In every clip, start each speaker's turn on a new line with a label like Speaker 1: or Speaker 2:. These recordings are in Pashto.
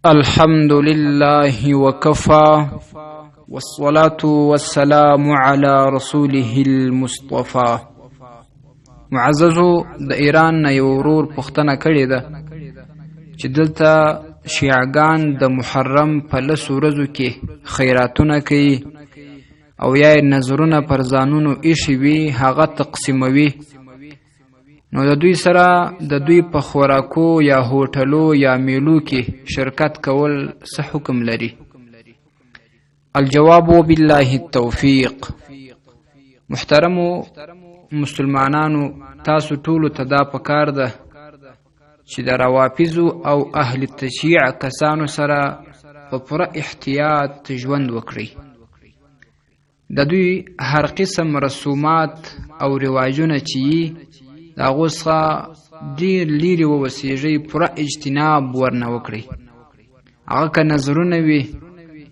Speaker 1: الحمد لله وكفى والصلاة والسلام على رسوله المصطفى. معززو د ایران نه یو ورور پوښتنه کړې ده چې دلته شیعګان د محرم په 10 ورځو کې خیراتونه کوي او یا نظرونه پر ځانونو ایښي وي هغه تقسیموي، نو د دوی سره د دوی په خوراکو یا هوټلو یا میلو کې شرکت کول څه حکم لري؟ الجواب بالله التوفیق. محترمو مسلمانانو، تاسو ټولو ته دا پکار ده چې د روافضو او اهل تشیع کسانو سره په پوره احتیاط ژوند وکړئ. د دوی هر قسم رسومات او رواجونه چې د هغو څخه ډېر لرې واوسیږئ، پوره اجتناب ورنه وکړئ. هغه که نظرونه وي،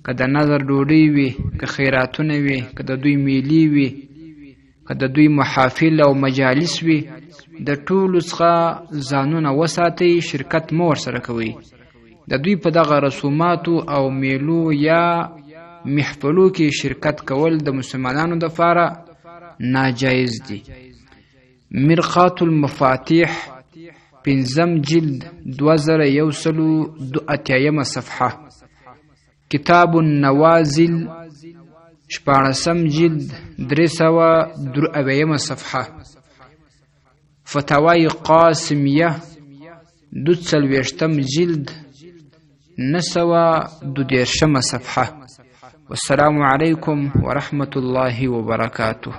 Speaker 1: که د نظر ډوډۍ وي، که خیراتونه وي، که د دوی میلې وي، که د دوی محافل او مجالس وي، د ټولو څخه ځانونه وساتئ، شرکت مه ورسره کوئ. د دوی په دغه رسوماتو او میلو یا محفلو کې شرکت کول د مسلمانانو دپاره ناجایز دي. مرقات المفاتيح 5 جلد 2182 صفحه. کتاب النوازل 14 جلد 302 صفحه. فتاوی قاسمیه 42 جلد 912 صفحه. والسلام علیکم ورحمة الله وبرکاته.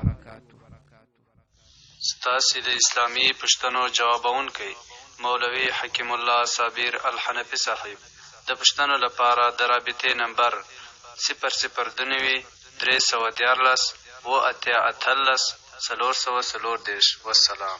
Speaker 2: ستاسې د اسلامي پوښتنو جوابونکی مولوي حکیم الله صابر الحنفي صاحب د پوښتنو لپاره د رابطې نمبر 002 314 413 434. والسلام.